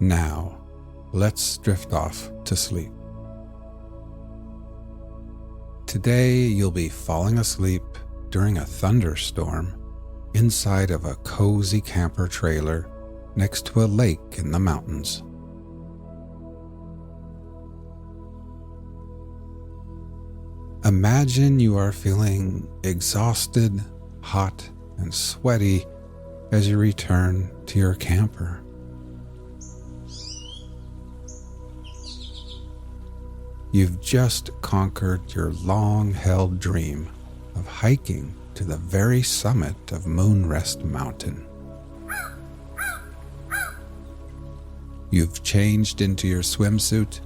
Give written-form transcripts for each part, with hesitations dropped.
Now, let's drift off to sleep. Today, you'll be falling asleep during a thunderstorm inside of a cozy camper trailer next to a lake in the mountains. Imagine you are feeling exhausted, hot, and sweaty as you return to your camper. You've just conquered your long-held dream of hiking to the very summit of Moonrest Mountain. You've changed into your swimsuit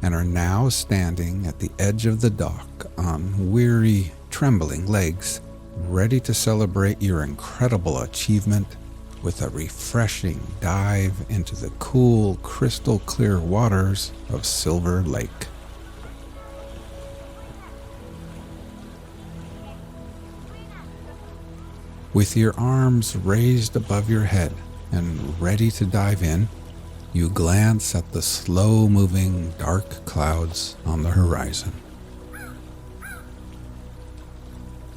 and are now standing at the edge of the dock on weary, trembling legs, ready to celebrate your incredible achievement with a refreshing dive into the cool, crystal-clear waters of Silver Lake. With your arms raised above your head and ready to dive in, you glance at the slow-moving dark clouds on the horizon.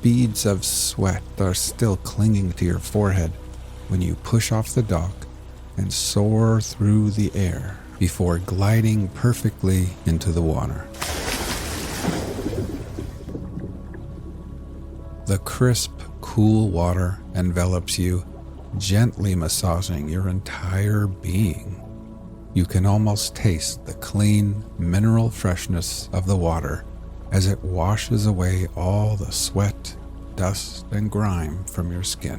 Beads of sweat are still clinging to your forehead when you push off the dock and soar through the air before gliding perfectly into the water. The crisp, cool water envelops you, gently massaging your entire being. You can almost taste the clean, mineral freshness of the water as it washes away all the sweat, dust, and grime from your skin.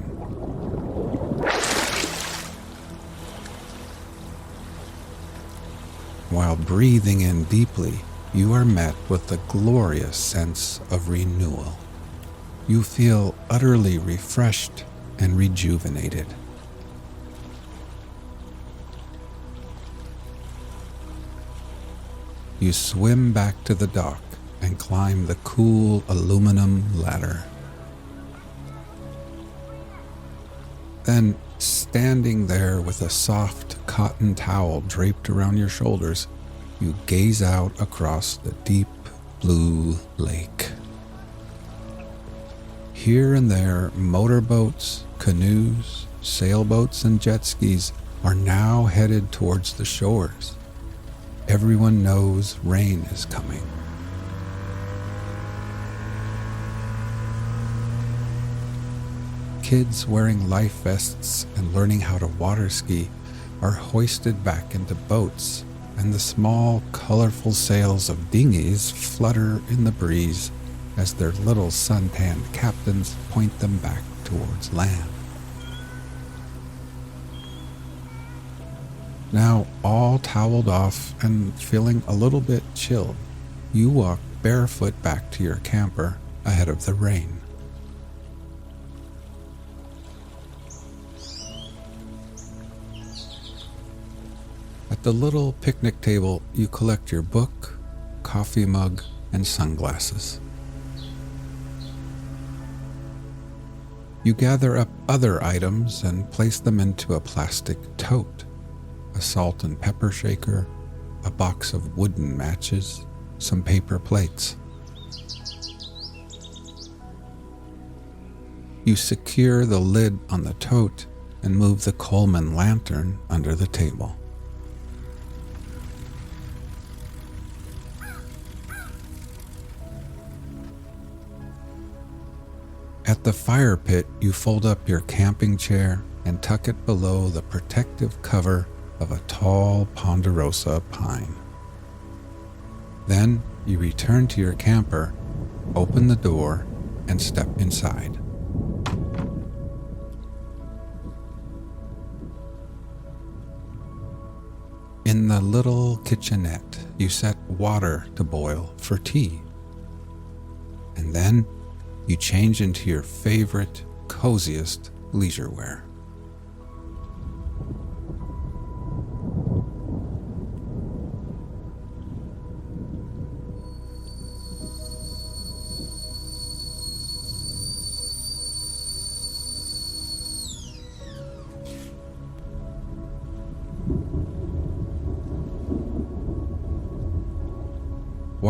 While breathing in deeply, you are met with the glorious sense of renewal. You feel utterly refreshed and rejuvenated. You swim back to the dock and climb the cool aluminum ladder. Then, standing there with a soft cotton towel draped around your shoulders, you gaze out across the deep blue lake. Here and there, motorboats, canoes, sailboats, and jet skis are now headed towards the shores. Everyone knows rain is coming. Kids wearing life vests and learning how to water ski are hoisted back into boats, and the small, colorful sails of dinghies flutter in the breeze as their little suntanned captains point them back towards land. Now, all toweled off and feeling a little bit chilled, you walk barefoot back to your camper ahead of the rain. At the little picnic table, you collect your book, coffee mug, and sunglasses. You gather up other items and place them into a plastic tote. A salt and pepper shaker, a box of wooden matches, some paper plates. You secure the lid on the tote and move the Coleman lantern under the table. At the fire pit, you fold up your camping chair and tuck it below the protective cover of a tall ponderosa pine. Then you return to your camper, open the door, and step inside. In the little kitchenette, you set water to boil for tea. And then you change into your favorite, coziest leisure wear.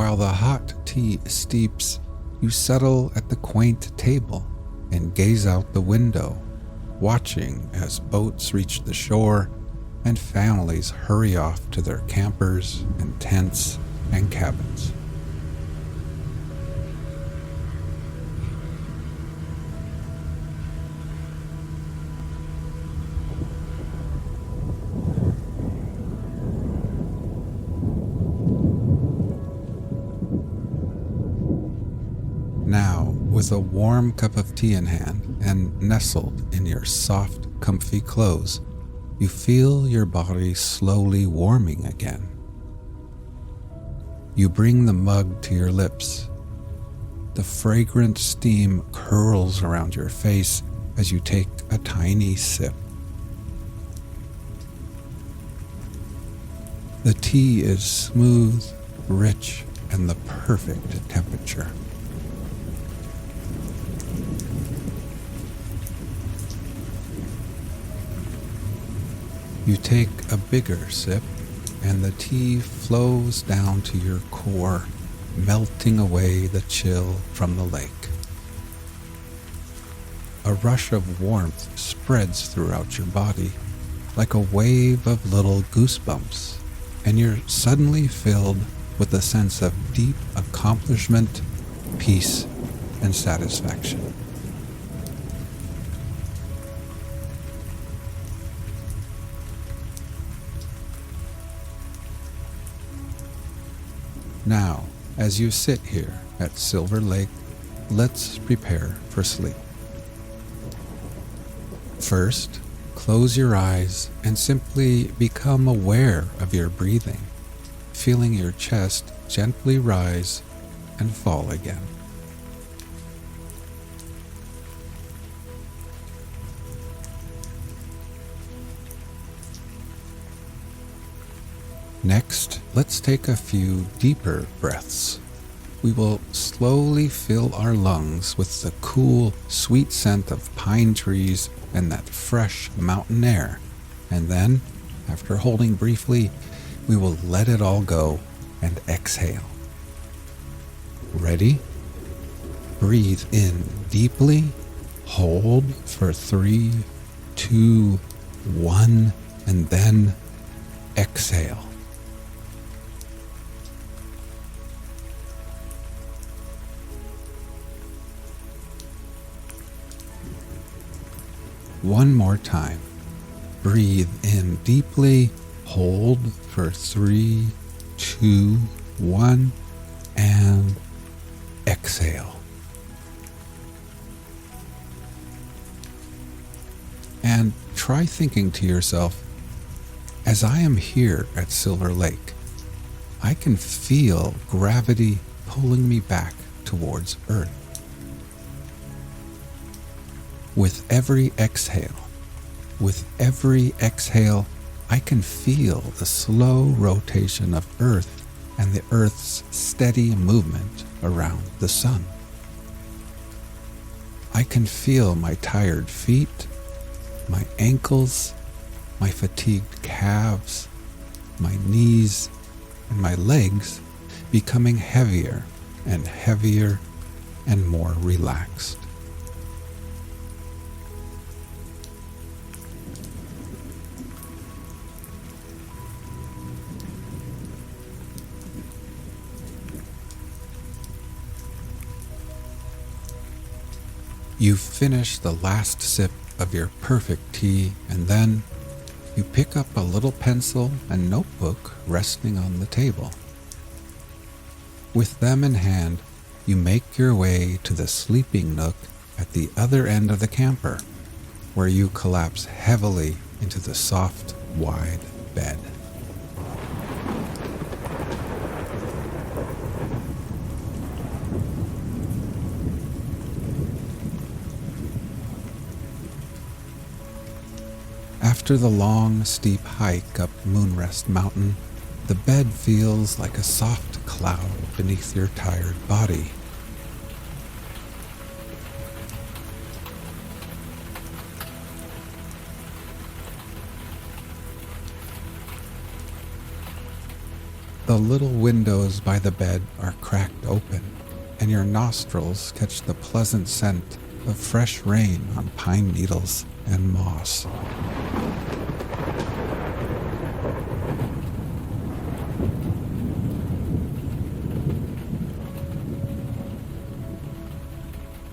while the hot tea steeps, you settle at the quaint table and gaze out the window, watching as boats reach the shore and families hurry off to their campers and tents and cabins. Now, with a warm cup of tea in hand and nestled in your soft, comfy clothes, you feel your body slowly warming again. You bring the mug to your lips. The fragrant steam curls around your face as you take a tiny sip. The tea is smooth, rich, and the perfect temperature. You take a bigger sip, and the tea flows down to your core, melting away the chill from the lake. A rush of warmth spreads throughout your body, like a wave of little goosebumps, and you're suddenly filled with a sense of deep accomplishment, peace, and satisfaction. Now, as you sit here at Silver Lake, let's prepare for sleep. First, close your eyes and simply become aware of your breathing, feeling your chest gently rise and fall again. Next, let's take a few deeper breaths. We will slowly fill our lungs with the cool, sweet scent of pine trees and that fresh mountain air. And then, after holding briefly, we will let it all go and exhale. Ready? Breathe in deeply, hold for 3, 2, 1, and then exhale. One more time. Breathe in deeply, hold for 3, 2, 1, and exhale. And try thinking to yourself, as I am here at Silver Lake, I can feel gravity pulling me back towards Earth. With every exhale, I can feel the slow rotation of Earth and the Earth's steady movement around the sun. I can feel my tired feet, my ankles, my fatigued calves, my knees, and my legs becoming heavier and heavier and more relaxed. You finish the last sip of your perfect tea, and then you pick up a little pencil and notebook resting on the table. With them in hand, you make your way to the sleeping nook at the other end of the camper, where you collapse heavily into the soft, wide bed. After the long, steep hike up Moonrest Mountain, the bed feels like a soft cloud beneath your tired body. The little windows by the bed are cracked open, and your nostrils catch the pleasant scent of fresh rain on pine needles and moss.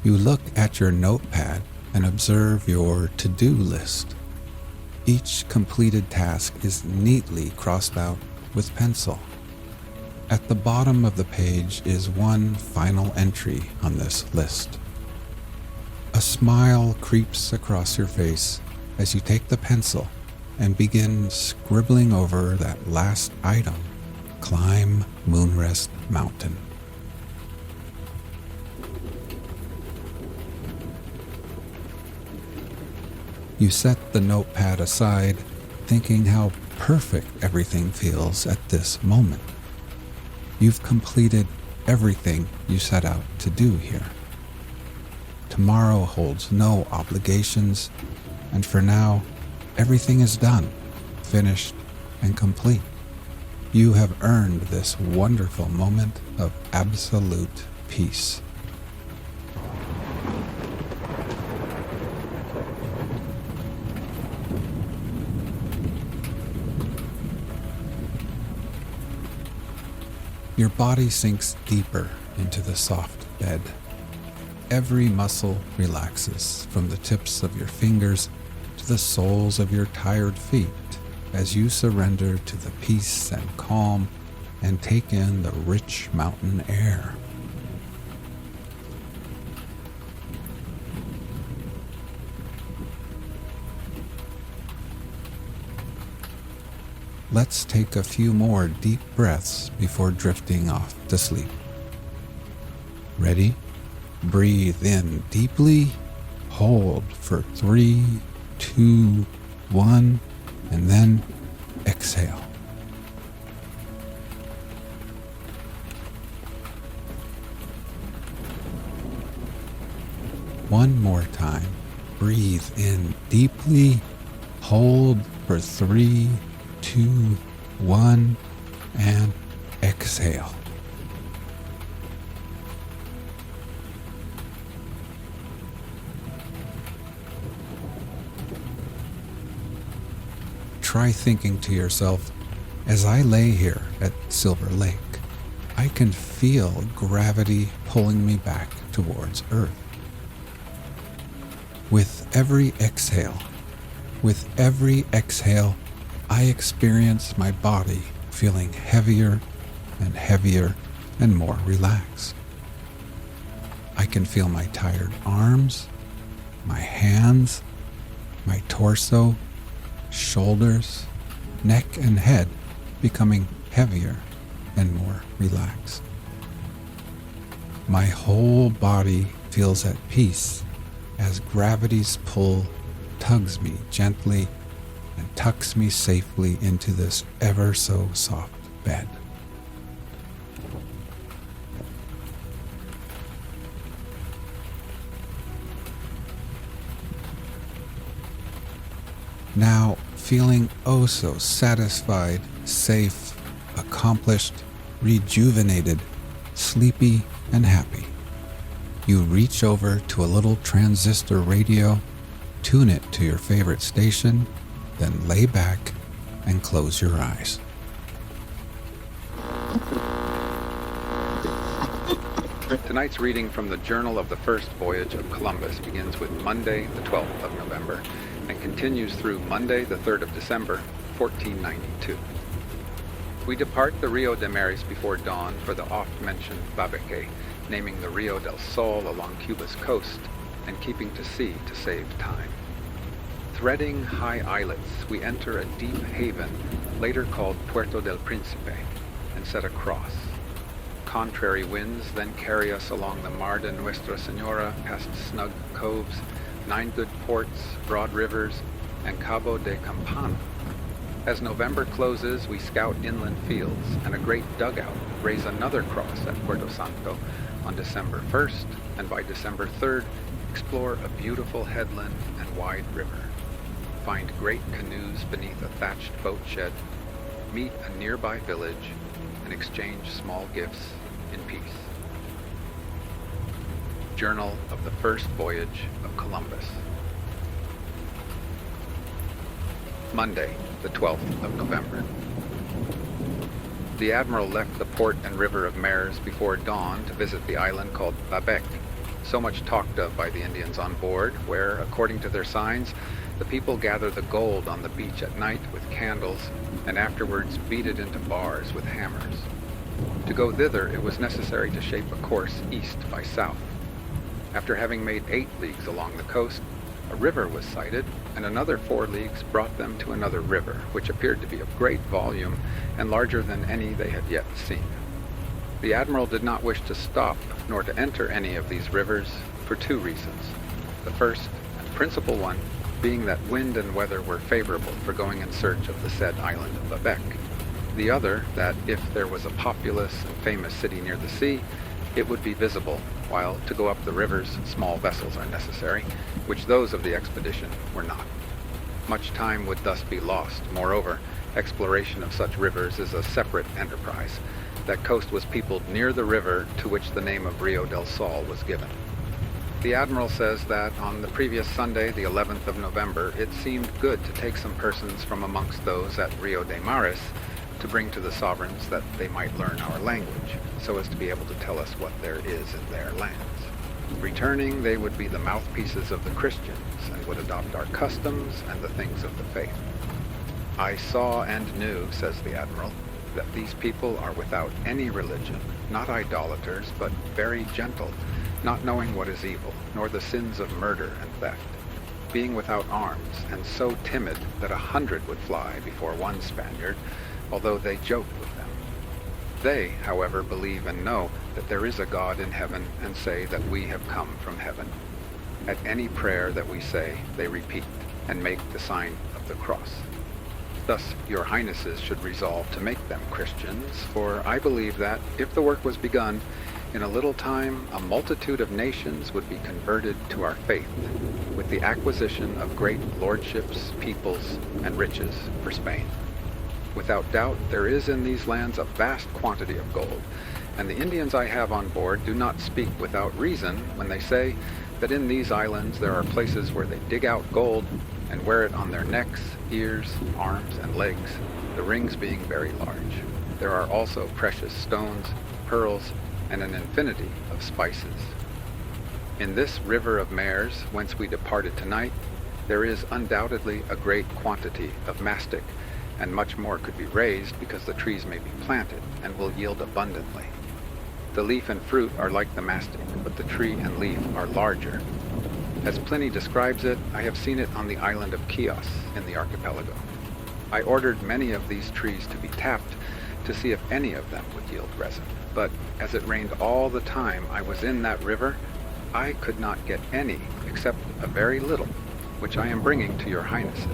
You look at your notepad and observe your to-do list. Each completed task is neatly crossed out with pencil. At the bottom of the page is one final entry on this list. A smile creeps across your face as you take the pencil and begin scribbling over that last item: climb Moonrest Mountain. You set the notepad aside, thinking how perfect everything feels at this moment. You've completed everything you set out to do here. Tomorrow holds no obligations, and for now, everything is done, finished, and complete. You have earned this wonderful moment of absolute peace. Your body sinks deeper into the soft bed. Every muscle relaxes from the tips of your fingers to the soles of your tired feet as you surrender to the peace and calm and take in the rich mountain air. Let's take a few more deep breaths before drifting off to sleep. Ready? Breathe in deeply, hold for 3, 2, 1, and then exhale. One more time. Breathe in deeply, hold for 3, 2, 1, and exhale. Try thinking to yourself, as I lay here at Silver Lake, I can feel gravity pulling me back towards Earth. With every exhale, I experience my body feeling heavier and heavier and more relaxed. I can feel my tired arms, my hands, my torso, shoulders, neck, and head becoming heavier and more relaxed. My whole body feels at peace as gravity's pull tugs me gently and tucks me safely into this ever so soft bed. Now, feeling oh so satisfied, safe, accomplished, rejuvenated, sleepy, and happy, you reach over to a little transistor radio, tune it to your favorite station, then lay back and close your eyes. Tonight's reading from the Journal of the First Voyage of Columbus begins with Monday, the 12th of November, and continues through Monday, the 3rd of December, 1492. We depart the Rio de Maris before dawn for the oft-mentioned Babeque, naming the Rio del Sol along Cuba's coast and keeping to sea to save time. Threading high islets, we enter a deep haven, later called Puerto del Príncipe, and set across. Contrary winds then carry us along the Mar de Nuestra Señora past snug coves, 9 good ports, broad rivers, and Cabo de Campana. As November closes, we scout inland fields, and a great dugout raise another cross at Puerto Santo on December 1st, and by December 3rd, explore a beautiful headland and wide river. Find great canoes beneath a thatched boat shed, meet a nearby village, and exchange small gifts in peace. Journal of the First Voyage of Columbus. Monday, the 12th of November. The Admiral left the port and river of Mares before dawn to visit the island called Quebec, so much talked of by the Indians on board, where, according to their signs, the people gather the gold on the beach at night with candles and afterwards beat it into bars with hammers. To go thither, it was necessary to shape a course east by south. After having made 8 leagues along the coast, a river was sighted, and another 4 leagues brought them to another river, which appeared to be of great volume and larger than any they had yet seen. The Admiral did not wish to stop nor to enter any of these rivers for 2 reasons. The first and principal one being that wind and weather were favorable for going in search of the said island of Quebec. The other, that if there was a populous and famous city near the sea, it would be visible, while to go up the rivers small vessels are necessary, which those of the expedition were not. Much time would thus be lost. Moreover, exploration of such rivers is a separate enterprise. That coast was peopled near the river to which the name of Rio del Sol was given. The Admiral says that on the previous Sunday, the 11th of November, it seemed good to take some persons from amongst those at Rio de Mares to bring to the sovereigns that they might learn our language, so as to be able to tell us what there is in their lands. Returning, they would be the mouthpieces of the Christians and would adopt our customs and the things of the faith. I saw and knew, says the Admiral, that these people are without any religion, not idolaters, but very gentle, not knowing what is evil, nor the sins of murder and theft, being without arms, and so timid that 100 would fly before one Spaniard, although they joked with them. They, however, believe and know that there is a God in heaven, and say that we have come from heaven. At any prayer that we say, they repeat, and make the sign of the cross. Thus, your highnesses should resolve to make them Christians, for I believe that, if the work was begun, in a little time a multitude of nations would be converted to our faith, with the acquisition of great lordships, peoples, and riches for Spain. Without doubt, there is in these lands a vast quantity of gold, and the Indians I have on board do not speak without reason when they say that in these islands there are places where they dig out gold and wear it on their necks, ears, arms, and legs, the rings being very large. There are also precious stones, pearls, and an infinity of spices. In this river of Mares, whence we departed tonight, there is undoubtedly a great quantity of mastic, and much more could be raised because the trees may be planted and will yield abundantly. The leaf and fruit are like the mastic, but the tree and leaf are larger. As Pliny describes it, I have seen it on the island of Chios in the archipelago. I ordered many of these trees to be tapped to see if any of them would yield resin, but as it rained all the time I was in that river, I could not get any except a very little, which I am bringing to your highnesses.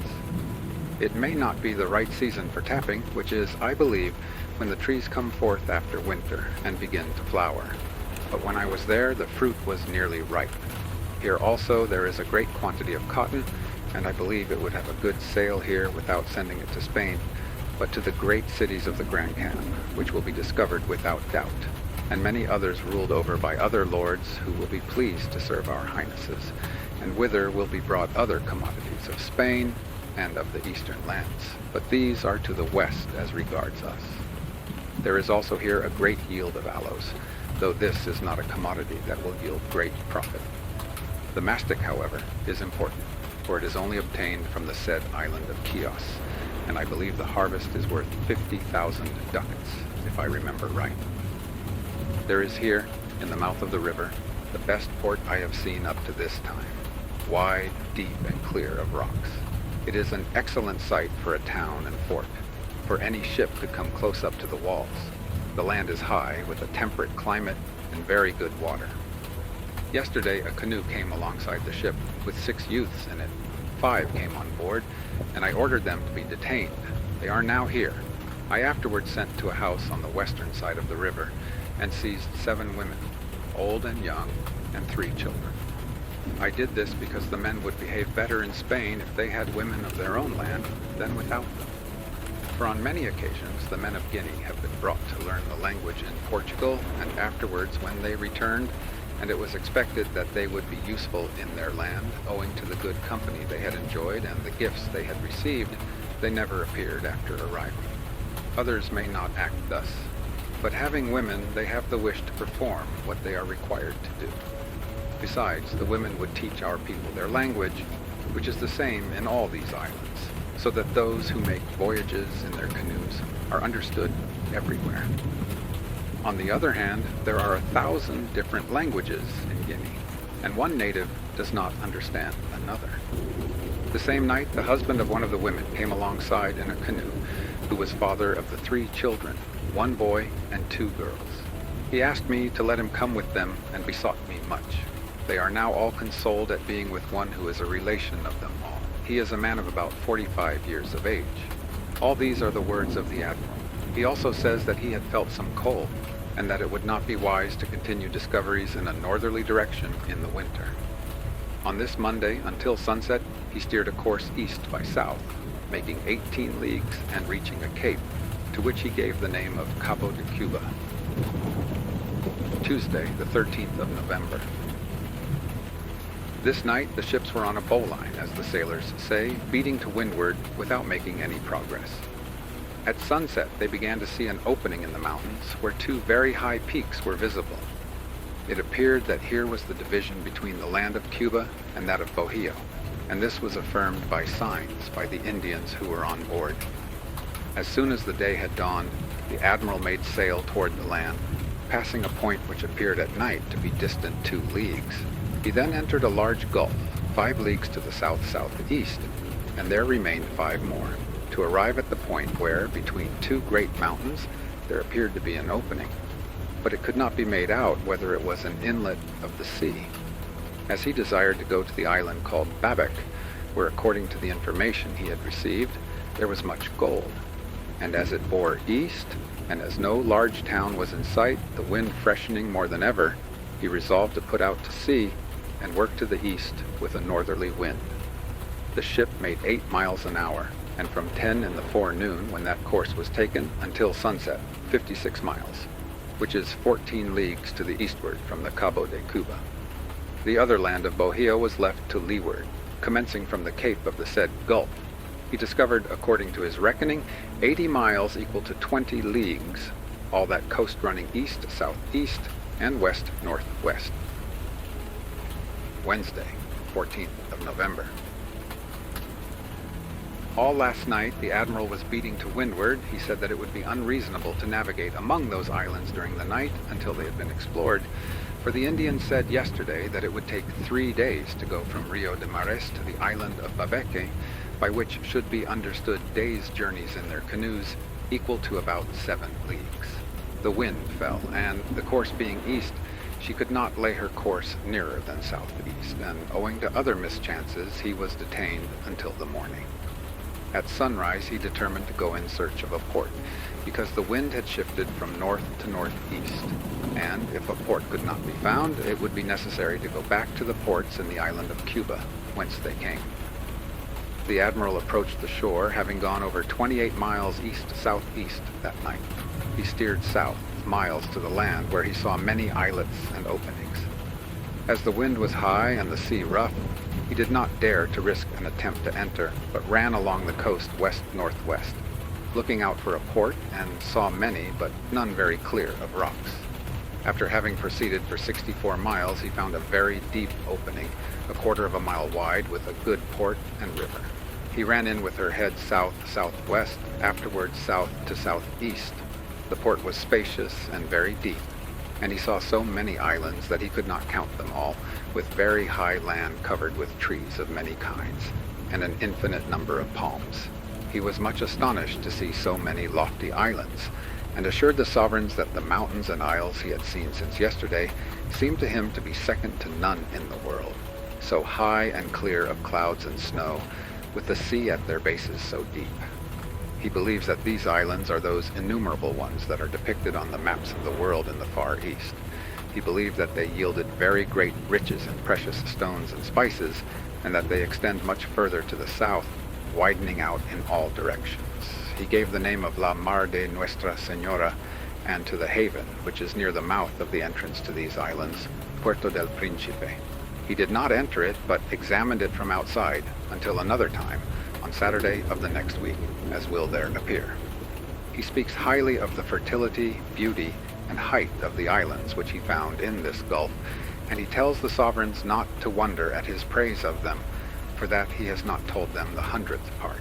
It may not be the right season for tapping, which is, I believe, when the trees come forth after winter and begin to flower. But when I was there, the fruit was nearly ripe. Here also there is a great quantity of cotton, and I believe it would have a good sale here without sending it to Spain, but to the great cities of the Grand Khan, which will be discovered without doubt, and many others ruled over by other lords who will be pleased to serve our highnesses, and whither will be brought other commodities of Spain and of the eastern lands, but these are to the west as regards us. There is also here a great yield of aloes, though this is not a commodity that will yield great profit. The mastic, however, is important, for it is only obtained from the said island of Chios, and I believe the harvest is worth 50,000 ducats, if I remember right. There is here, in the mouth of the river, the best port I have seen up to this time, wide, deep, and clear of rocks. It is an excellent site for a town and fort, for any ship could come close up to the walls. The land is high, with a temperate climate and very good water. Yesterday a canoe came alongside the ship, with 6 youths in it. 5 came on board, and I ordered them to be detained. They are now here. I afterwards sent to a house on the western side of the river, and seized 7 women, old and young, and 3 children. I did this because the men would behave better in Spain if they had women of their own land than without them. For on many occasions the men of Guinea have been brought to learn the language in Portugal, and afterwards when they returned, and it was expected that they would be useful in their land, owing to the good company they had enjoyed and the gifts they had received, they never appeared after arrival. Others may not act thus, but having women, they have the wish to perform what they are required to do. Besides, the women would teach our people their language, which is the same in all these islands, so that those who make voyages in their canoes are understood everywhere. On the other hand, there are 1,000 different languages in Guinea, and one native does not understand another. The same night, the husband of one of the women came alongside in a canoe, who was father of the 3 children, 1 boy and 2 girls. He asked me to let him come with them and besought me much. They are now all consoled at being with one who is a relation of them all. He is a man of about 45 years of age. All these are the words of the admiral. He also says that he had felt some cold, and that it would not be wise to continue discoveries in a northerly direction in the winter. On this Monday, until sunset, he steered a course east by south, making 18 leagues and reaching a cape, to which he gave the name of Cabo de Cuba. Tuesday, the 13th of November. This night, the ships were on a bowline, as the sailors say, beating to windward without making any progress. At sunset, they began to see an opening in the mountains where 2 very high peaks were visible. It appeared that here was the division between the land of Cuba and that of Bohio, and this was affirmed by signs by the Indians who were on board. As soon as the day had dawned, the admiral made sail toward the land, passing a point which appeared at night to be distant 2 leagues. He then entered a large gulf, 5 leagues to the south-southeast, and there remained 5 more, to arrive at the point where, between 2 great mountains, there appeared to be an opening, but it could not be made out whether it was an inlet of the sea. As he desired to go to the island called Babec, where according to the information he had received, there was much gold, and as it bore east, and as no large town was in sight, the wind freshening more than ever, he resolved to put out to sea and work to the east with a northerly wind. The ship made 8 miles an hour, and from 10 in the forenoon, when that course was taken, until sunset, 56 miles, which is 14 leagues to the eastward from the Cabo de Cuba. The other land of Bohio was left to leeward, commencing from the cape of the said gulf. He discovered, according to his reckoning, 80 miles equal to 20 leagues, all that coast running east-southeast and west-northwest. Wednesday, 14th of November. All last night, the admiral was beating to windward. He said that it would be unreasonable to navigate among those islands during the night until they had been explored, for the Indians said yesterday that it would take 3 days to go from Rio de Mares to the island of Babeque, by which should be understood days' journeys in their canoes, equal to about 7 leagues. The wind fell, and, the course being east, she could not lay her course nearer than southeast, and owing to other mischances, he was detained until the morning. At sunrise, he determined to go in search of a port, because the wind had shifted from north to northeast, and if a port could not be found, it would be necessary to go back to the ports in the island of Cuba, whence they came. The admiral approached the shore, having gone over 28 miles east-southeast that night. He steered south, miles to the land, where he saw many islets and openings. As the wind was high and the sea rough, he did not dare to risk an attempt to enter, but ran along the coast west-northwest, looking out for a port, and saw many, but none very clear, of rocks. After having proceeded for 64 miles, he found a very deep opening, a quarter of a mile wide, with a good port and river. He ran in with her head south-southwest, afterwards south to southeast. The port was spacious and very deep, and he saw so many islands that he could not count them all, with very high land covered with trees of many kinds, and an infinite number of palms. He was much astonished to see so many lofty islands, and assured the sovereigns that the mountains and isles he had seen since yesterday seemed to him to be second to none in the world, so high and clear of clouds and snow, with the sea at their bases so deep. He believes that these islands are those innumerable ones that are depicted on the maps of the world in the Far East. He believed that they yielded very great riches in precious stones and spices, and that they extend much further to the south, widening out in all directions. he gave the name of La Mar de Nuestra Señora, and to the haven, which is near the mouth of the entrance to these islands, Puerto del Príncipe. He did not enter it, but examined it from outside until another time, on Saturday of the next week, as will there appear. He speaks highly of the fertility, beauty, and height of the islands which he found in this gulf, and he tells the sovereigns not to wonder at his praise of them, for that he has not told them the 100th part.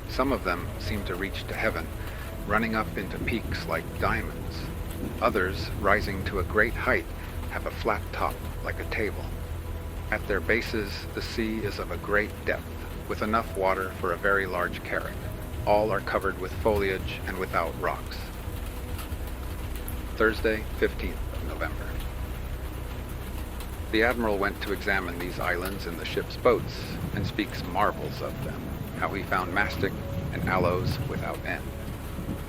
Some of them seem to reach to heaven, running up into peaks like diamonds. Others, rising to a great height, have a flat top like a table. At their bases, the sea is of a great depth, with enough water for a very large carrack. All are covered with foliage and without rocks. Thursday, 15th of November. The admiral went to examine these islands in the ship's boats, and speaks marvels of them, how he found mastic and aloes without end.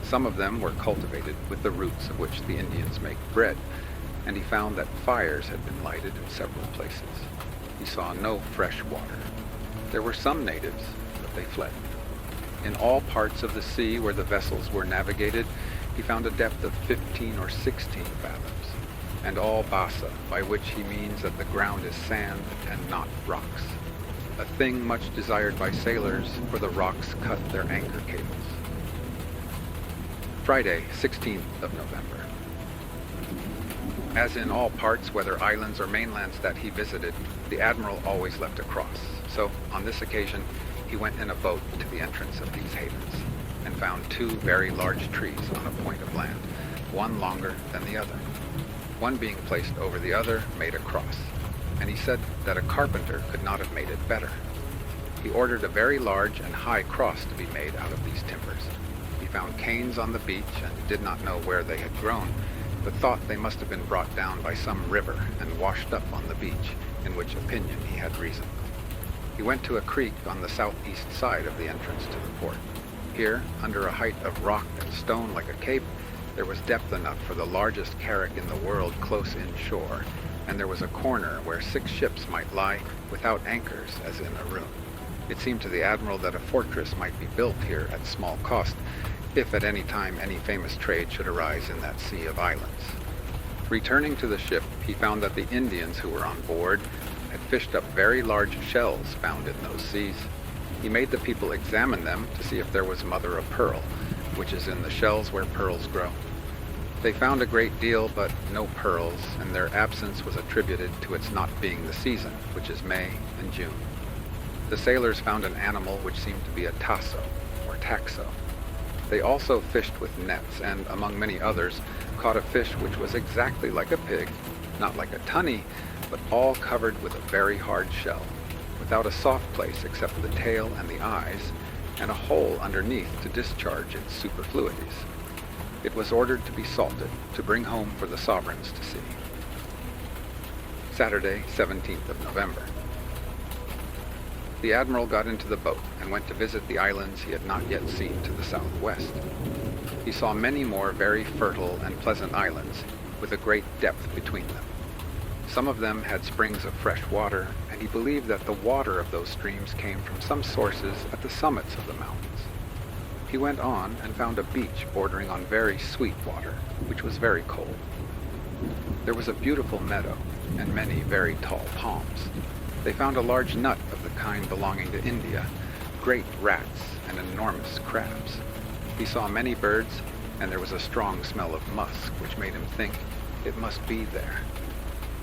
Some of them were cultivated with the roots of which the Indians make bread, and he found that fires had been lighted in several places. He saw no fresh water. There were some natives, but they fled. In all parts of the sea where the vessels were navigated, he found a depth of 15 or 16 fathoms, and all basa, by which he means that the ground is sand and not rocks, a thing much desired by sailors, for the rocks cut their anchor cables. Friday, 16th of November. As in all parts, whether islands or mainlands that he visited, the admiral always left a cross. So, on this occasion, he went in a boat to the entrance of these havens, and found 2 very large trees on a point of land, one longer than the other. One being placed over the other made a cross, and he said that a carpenter could not have made it better. He ordered a very large and high cross to be made out of these timbers. He found canes on the beach and did not know where they had grown, but thought they must have been brought down by some river and washed up on the beach, in which opinion he had reason. He went to a creek on the southeast side of the entrance to the port. Here, under a height of rock and stone like a cape, there was depth enough for the largest carrack in the world close inshore, and there was a corner where 6 ships might lie without anchors as in a room. It seemed to the admiral that a fortress might be built here at small cost, if at any time any famous trade should arise in that sea of islands. Returning to the ship, he found that the Indians who were on board had fished up very large shells found in those seas. He made the people examine them to see if there was mother of pearl, which is in the shells where pearls grow. They found a great deal, but no pearls, and their absence was attributed to its not being the season, which is May and June. The sailors found an animal which seemed to be a tasso, or taxo. They also fished with nets, and, among many others, caught a fish which was exactly like a pig, not like a tunny, but all covered with a very hard shell, without a soft place except the tail and the eyes, and a hole underneath to discharge its superfluities. It was ordered to be salted, to bring home for the sovereigns to see. Saturday, 17th of November. The admiral got into the boat and went to visit the islands he had not yet seen to the southwest. He saw many more very fertile and pleasant islands, with a great depth between them. Some of them had springs of fresh water, and he believed that the water of those streams came from some sources at the summits of the mountains. He went on and found a beach bordering on very sweet water, which was very cold. There was a beautiful meadow, and many very tall palms. They found a large nut of the kind belonging to India, great rats, and enormous crabs. He saw many birds, and there was a strong smell of musk, which made him think it must be there.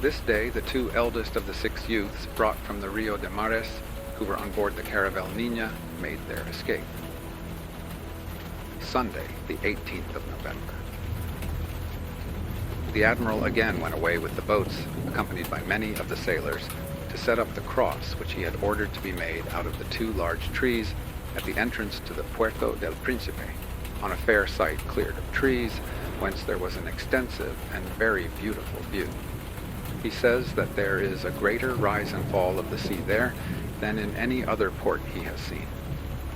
This day, the 2 eldest of the 6 youths brought from the Rio de Mares, who were on board the Caravel Niña, made their escape. Sunday, the 18th of November. The admiral again went away with the boats, accompanied by many of the sailors, to set up the cross which he had ordered to be made out of the 2 large trees at the entrance to the Puerto del Príncipe, on a fair site cleared of trees, whence there was an extensive and very beautiful view. He says that there is a greater rise and fall of the sea there than in any other port he has seen,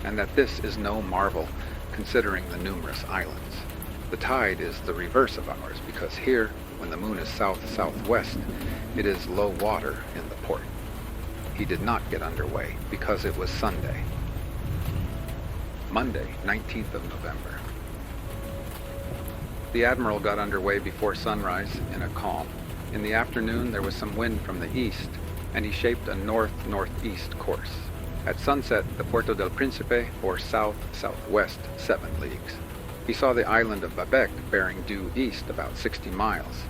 and that this is no marvel, considering the numerous islands. The tide is the reverse of ours, because here, when the moon is south-southwest, it is low water in the port. He did not get underway because it was Sunday. Monday, 19th of November. The Admiral got underway before sunrise in a calm. In the afternoon there was some wind from the east, and he shaped a north-northeast course. At sunset, the Puerto del Príncipe bore south-southwest 7 leagues. He saw the island of Babec bearing due east about 60 miles.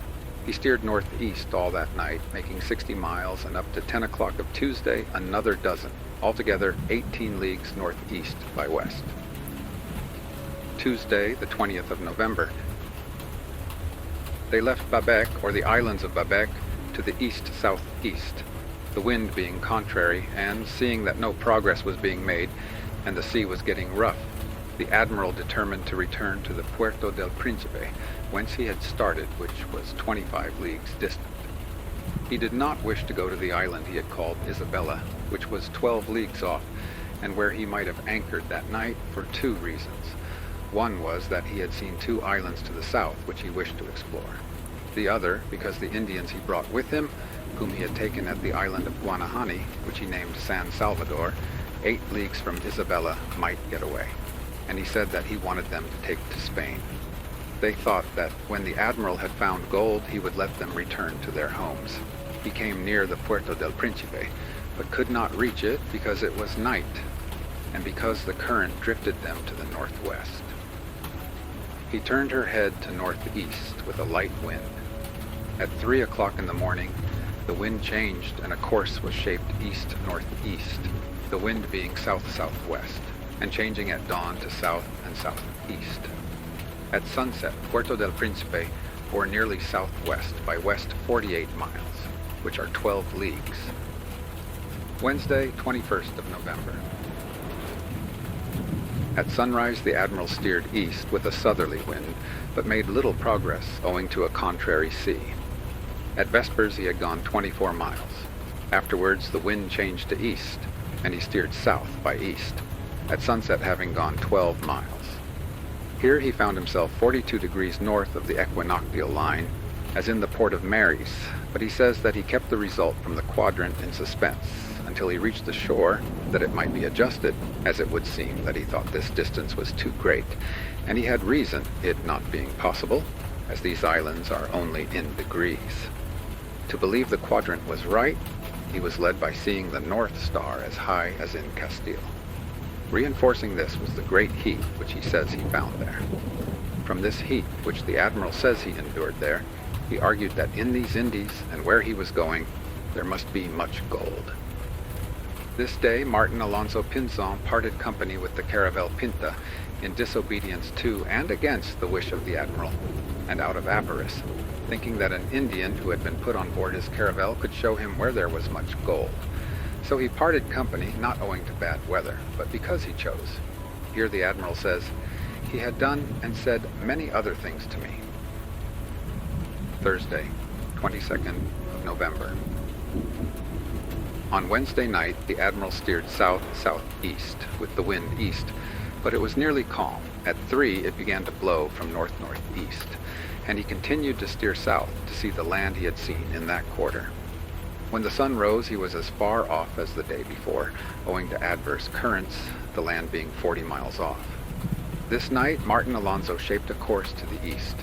He steered northeast all that night, making 60 miles, and up to 10 o'clock of Tuesday, another dozen, altogether 18 leagues northeast by west. Tuesday, the 20th of November. They left Babec, or the islands of Babec, to the east-southeast, the wind being contrary, and seeing that no progress was being made and the sea was getting rough, the Admiral determined to return to the Puerto del Príncipe, whence he had started, which was 25 leagues distant. He did not wish to go to the island he had called Isabella, which was 12 leagues off, and where he might have anchored that night for 2 reasons. One was that he had seen 2 islands to the south, which he wished to explore. The other, because the Indians he brought with him, whom he had taken at the island of Guanahani, which he named San Salvador, 8 leagues from Isabella, might get away, and he said that he wanted them to take to Spain. They thought that when the Admiral had found gold, he would let them return to their homes. He came near the Puerto del Príncipe, but could not reach it because it was night, and because the current drifted them to the northwest. He turned her head to northeast with a light wind. At 3 o'clock in the morning, the wind changed and a course was shaped east-northeast, the wind being south-southwest, and changing at dawn to south and southeast. At sunset, Puerto del Príncipe bore nearly southwest by west 48 miles, which are 12 leagues. Wednesday, 21st of November. At sunrise, the Admiral steered east with a southerly wind, but made little progress owing to a contrary sea. At vespers, he had gone 24 miles. Afterwards, the wind changed to east, and he steered south by east, at sunset having gone 12 miles. Here he found himself 42 degrees north of the equinoctial line, as in the port of Mary's, but he says that he kept the result from the quadrant in suspense until he reached the shore, that it might be adjusted, as it would seem that he thought this distance was too great, and he had reason, it not being possible, as these islands are only in degrees. To believe the quadrant was right, he was led by seeing the North Star as high as in Castile. Reinforcing this was the great heat which he says he found there. From this heat, which the Admiral says he endured there, he argued that in these Indies, and where he was going, there must be much gold. This day, Martin Alonso Pinzon parted company with the Caravel Pinta in disobedience to and against the wish of the Admiral, and out of avarice, thinking that an Indian who had been put on board his caravel could show him where there was much gold. So he parted company, not owing to bad weather, but because he chose. Here the Admiral says, "He had done and said many other things to me." Thursday, 22nd of November. On Wednesday night, the Admiral steered south-southeast, with the wind east, but it was nearly calm. At 3, it began to blow from north-northeast, and he continued to steer south to see the land he had seen in that quarter. When the sun rose, he was as far off as the day before, owing to adverse currents, the land being 40 miles off. This night, Martin Alonso shaped a course to the east,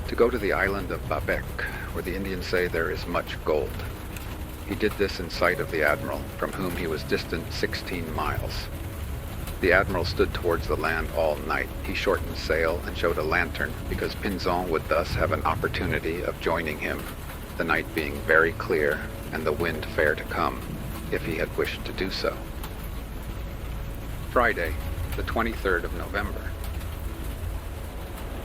to go to the island of Babec, where the Indians say there is much gold. He did this in sight of the Admiral, from whom he was distant 16 miles. The Admiral stood towards the land all night. He shortened sail and showed a lantern, because Pinzon would thus have an opportunity of joining him, the night being very clear and the wind fair to come, if he had wished to do so. Friday, the 23rd of November.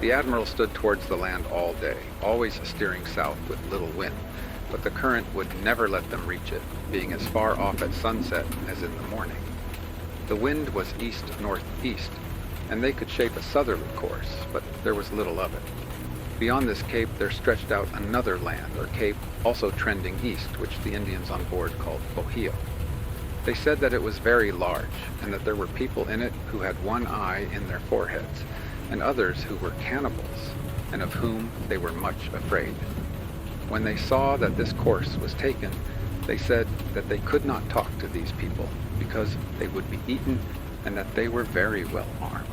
The Admiral stood towards the land all day, always steering south with little wind, but the current would never let them reach it, being as far off at sunset as in the morning. The wind was east-northeast, and they could shape a southerly course, but there was little of it. Beyond this cape there stretched out another land, or cape, also trending east, which the Indians on board called Bojio. They said that it was very large, and that there were people in it who had one eye in their foreheads, and others who were cannibals, and of whom they were much afraid. When they saw that this course was taken, they said that they could not talk to these people, because they would be eaten and that they were very well armed.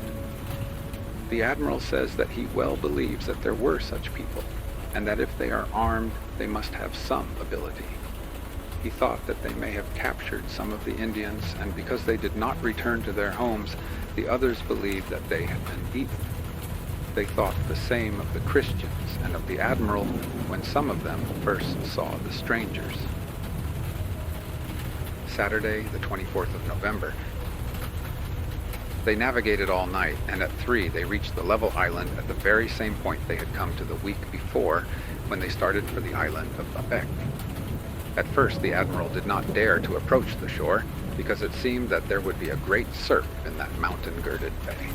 The admiral says that he well believes that there were such people, and that if they are armed, they must have some ability. He thought that they may have captured some of the Indians, and because they did not return to their homes, the others believed that they had been eaten. They thought the same of the Christians and of the admiral when some of them first saw the strangers. Saturday, the 24th of November. They navigated all night, and at 3 they reached the level island at the very same point they had come to the week before when they started for the island of Quebec. At first, the admiral did not dare to approach the shore because it seemed that there would be a great surf in that mountain-girded bay.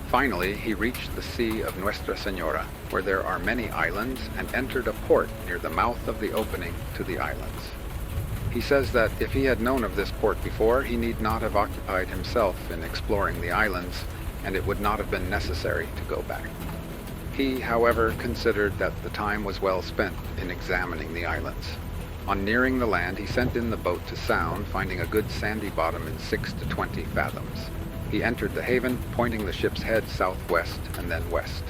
Finally, he reached the Sea of Nuestra Senora, where there are many islands, and entered a port near the mouth of the opening to the islands. He says that if he had known of this port before, he need not have occupied himself in exploring the islands, and it would not have been necessary to go back. He, however, considered that the time was well spent in examining the islands. On nearing the land, he sent in the boat to sound, finding a good sandy bottom in 6 to 20 fathoms. He entered the haven, pointing the ship's head southwest and then west,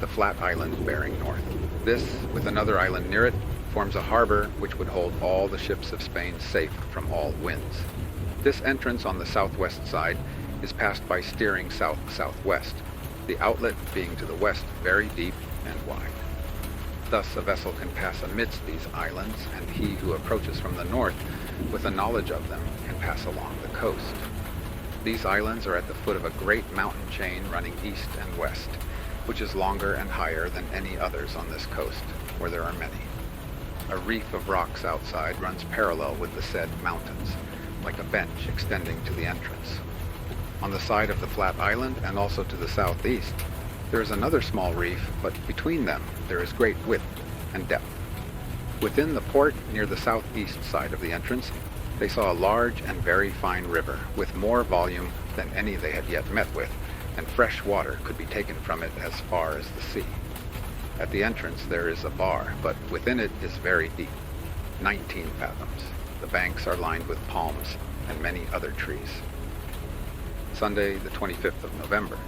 the flat island bearing north. This, with another island near it, forms a harbor which would hold all the ships of Spain safe from all winds. This entrance on the southwest side is passed by steering south-southwest, the outlet being to the west very deep and wide. Thus a vessel can pass amidst these islands, and he who approaches from the north with a knowledge of them can pass along the coast. These islands are at the foot of a great mountain chain running east and west, which is longer and higher than any others on this coast, where there are many. A reef of rocks outside runs parallel with the said mountains, like a bench extending to the entrance. On the side of the flat island, and also to the southeast, there is another small reef, but between them there is great width and depth. Within the port, near the southeast side of the entrance, they saw a large and very fine river, with more volume than any they had yet met with, and fresh water could be taken from it as far as the sea. At the entrance there is a bar, but within it is very deep, 19 fathoms. The banks are lined with palms and many other trees. Sunday, the 25th of November.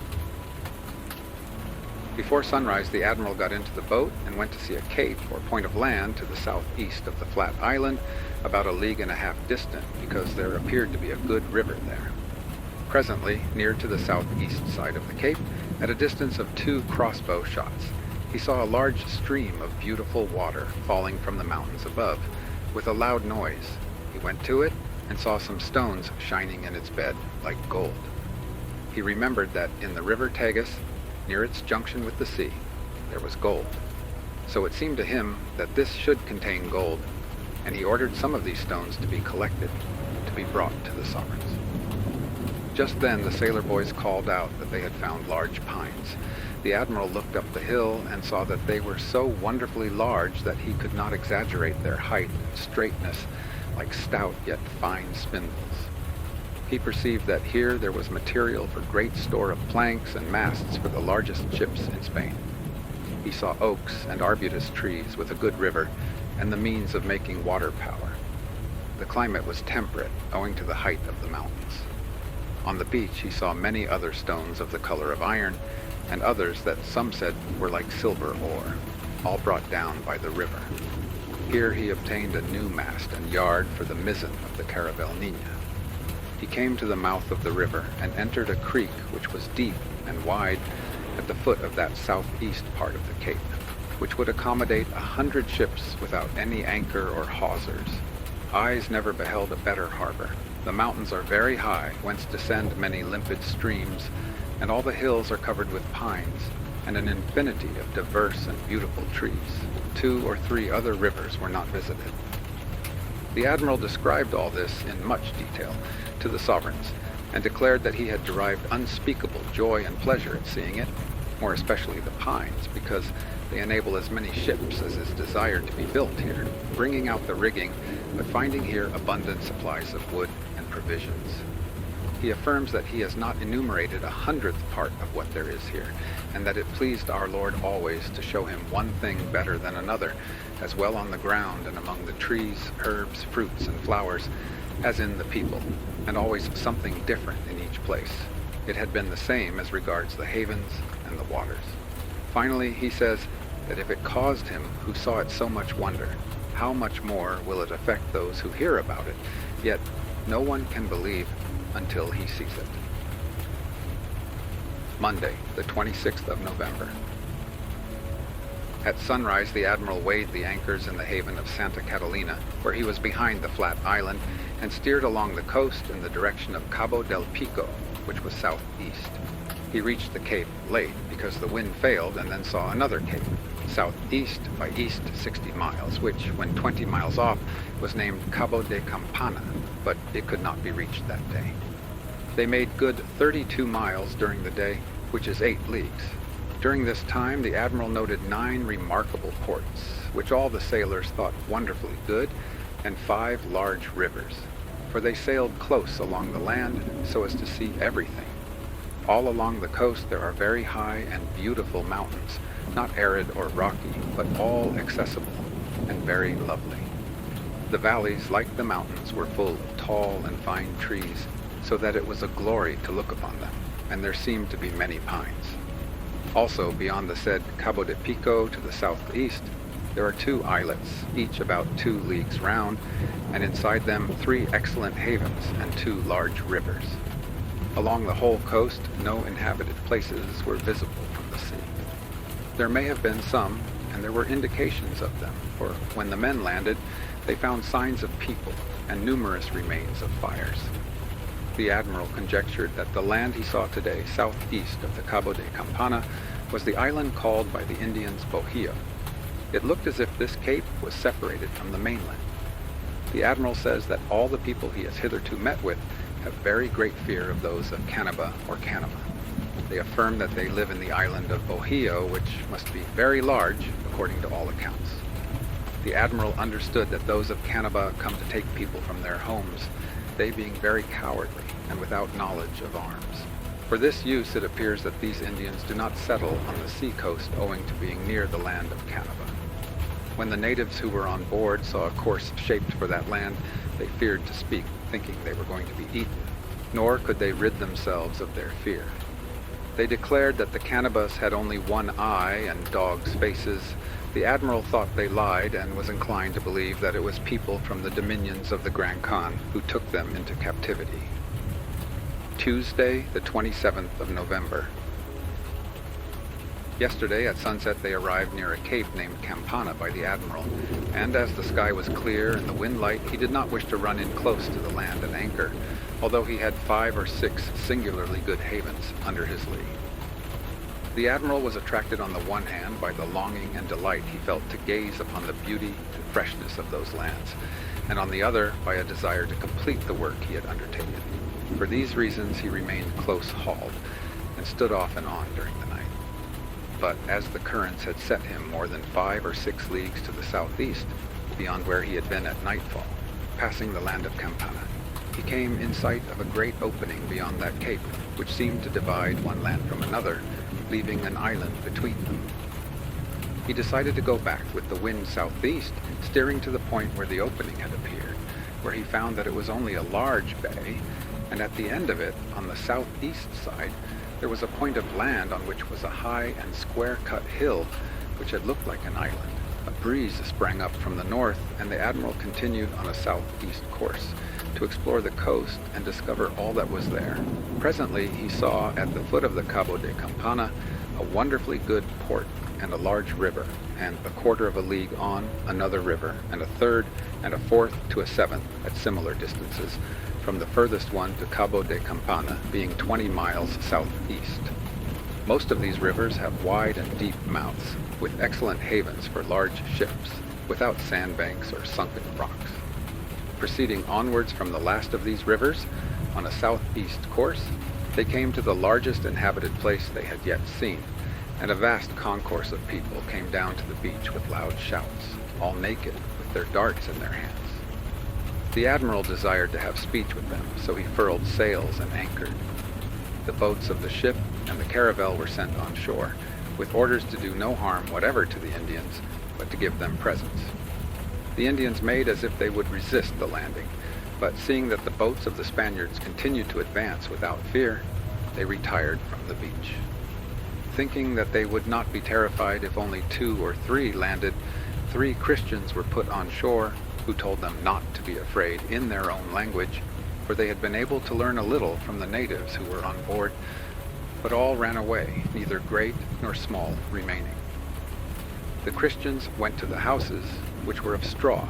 Before sunrise, the admiral got into the boat and went to see a cape or point of land to the southeast of the flat island, about 1.5 leagues distant, because there appeared to be a good river there. Presently, near to the southeast side of the cape, at a distance of 2 crossbow shots, he saw a large stream of beautiful water falling from the mountains above, with a loud noise. He went to it and saw some stones shining in its bed like gold. He remembered that in the river Tagus, near its junction with the sea, there was gold. So it seemed to him that this should contain gold, and he ordered some of these stones to be collected, to be brought to the sovereigns. Just then the sailor boys called out that they had found large pines. The admiral looked up the hill and saw that they were so wonderfully large that he could not exaggerate their height and straightness, like stout yet fine spindles. He perceived that here there was material for great store of planks and masts for the largest ships in Spain. He saw oaks and arbutus trees with a good river, and the means of making water power. The climate was temperate, owing to the height of the mountains. On the beach he saw many other stones of the color of iron, and others that some said were like silver ore, all brought down by the river. Here he obtained a new mast and yard for the mizzen of the Caravel Niña. He came to the mouth of the river and entered a creek which was deep and wide at the foot of that southeast part of the cape, which would accommodate 100 ships without any anchor or hawsers. Eyes never beheld a better harbor. The mountains are very high, whence descend many limpid streams, and all the hills are covered with pines, and an infinity of diverse and beautiful trees. 2 or 3 other rivers were not visited. The admiral described all this in much detail to the sovereigns, and declared that he had derived unspeakable joy and pleasure at seeing it, more especially the pines, because they enable as many ships as is desired to be built here, bringing out the rigging, but finding here abundant supplies of wood and provisions. He affirms that he has not enumerated 100th part of what there is here, and that it pleased our Lord always to show him one thing better than another, as well on the ground and among the trees, herbs, fruits, and flowers, as in the people, and always something different in each place. It had been the same as regards the havens and the waters. Finally, he says that if it caused him who saw it so much wonder, how much more will it affect those who hear about it? Yet no one can believe until he sees it. Monday, the 26th of November. At sunrise, the admiral weighed the anchors in the haven of Santa Catalina, where he was behind the flat island, and steered along the coast in the direction of Cabo del Pico, which was southeast. He reached the cape late because the wind failed, and then saw another cape, southeast by east 60 miles, which, when 20 miles off, was named Cabo de Campana, but it could not be reached that day. They made good 32 miles during the day, which is 8 leagues. During this time, the admiral noted 9 remarkable ports, which all the sailors thought wonderfully good, and 5 large rivers, for they sailed close along the land so as to see everything. All along the coast there are very high and beautiful mountains, not arid or rocky, but all accessible and very lovely. The valleys, like the mountains, were full of tall and fine trees, so that it was a glory to look upon them, and there seemed to be many pines. Also, beyond the said Cabo de Pico to the southeast, there are 2 islets, each about 2 leagues round, and inside them 3 excellent havens and 2 large rivers. Along the whole coast, no inhabited places were visible from the sea. There may have been some, and there were indications of them, for when the men landed, they found signs of people and numerous remains of fires. The admiral conjectured that the land he saw today southeast of the Cabo de Campana was the island called by the Indians Bohio. It looked as if this cape was separated from the mainland. The admiral says that all the people he has hitherto met with have very great fear of those of Canaba or Canama. They affirm that they live in the island of Bohio, which must be very large, according to all accounts. The admiral understood that those of Canaba come to take people from their homes, they being very cowardly and without knowledge of arms. For this use, it appears that these Indians do not settle on the sea coast owing to being near the land of Canaba. When the natives who were on board saw a course shaped for that land, they feared to speak, thinking they were going to be eaten, nor could they rid themselves of their fear. They declared that the Canabas had only 1 eye and dogs' faces. The admiral thought they lied and was inclined to believe that it was people from the dominions of the Grand Khan who took them into captivity. Tuesday, the 27th of November. Yesterday at sunset they arrived near a cape named Campana by the admiral, and as the sky was clear and the wind light, he did not wish to run in close to the land and anchor, although he had 5 or 6 singularly good havens under his lee. The admiral was attracted on the one hand by the longing and delight he felt to gaze upon the beauty and freshness of those lands, and on the other by a desire to complete the work he had undertaken. For these reasons he remained close hauled, and stood off and on during the night. But as the currents had set him more than 5 or 6 leagues to the southeast, beyond where he had been at nightfall, passing the land of Campana, he came in sight of a great opening beyond that cape, which seemed to divide one land from another, leaving an island between them. He decided to go back with the wind southeast, steering to the point where the opening had appeared, where he found that it was only a large bay, and at the end of it, on the southeast side, there was a point of land on which was a high and square-cut hill, which had looked like an island. A breeze sprang up from the north, and the admiral continued on a southeast course to explore the coast and discover all that was there. Presently he saw at the foot of the Cabo de Campana a wonderfully good port and a large river, and a quarter of a league on another river, and a third and a fourth to a seventh at similar distances, from the furthest one to Cabo de Campana being 20 miles southeast. Most of these rivers have wide and deep mouths, with excellent havens for large ships, without sandbanks or sunken rocks. Proceeding onwards from the last of these rivers, on a southeast course, they came to the largest inhabited place they had yet seen, and a vast concourse of people came down to the beach with loud shouts, all naked, with their darts in their hands. The admiral desired to have speech with them, so he furled sails and anchored. The boats of the ship and the caravel were sent on shore, with orders to do no harm whatever to the Indians, but to give them presents. The Indians made as if they would resist the landing, But seeing that the boats of the Spaniards continued to advance without fear, they retired from the beach. Thinking that they would not be terrified if only 2 or 3 landed, 3 Christians were put on shore who told them not to be afraid in their own language, for they had been able to learn a little from the natives who were on board, but all ran away, neither great nor small remaining. The Christians went to the houses, which were of straw,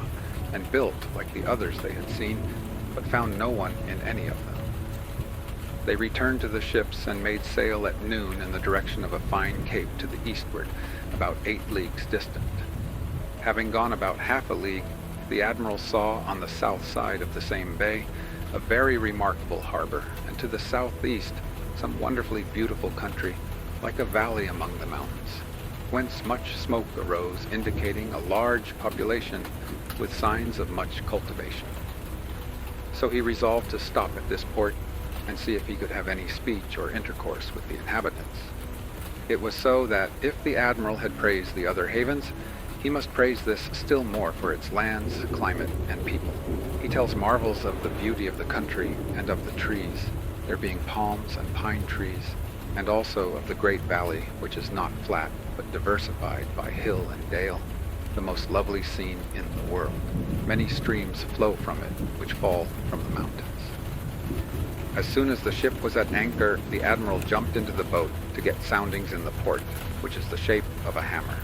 and built like the others they had seen, but found no one in any of them. They returned to the ships and made sail at noon in the direction of a fine cape to the eastward, about 8 leagues distant. Having gone about half a league, the admiral saw on the south side of the same bay a very remarkable harbor, and to the southeast some wonderfully beautiful country, like a valley among the mountains, whence much smoke arose, indicating a large population with signs of much cultivation. So he resolved to stop at this port and see if he could have any speech or intercourse with the inhabitants. It was so that if the admiral had praised the other havens, he must praise this still more for its lands, climate, and people. He tells marvels of the beauty of the country and of the trees, there being palms and pine trees, and also of the great valley, which is not flat, but diversified by hill and dale, the most lovely scene in the world. Many streams flow from it, which fall from the mountains. As soon as the ship was at anchor, the admiral jumped into the boat to get soundings in the port, which is the shape of a hammer.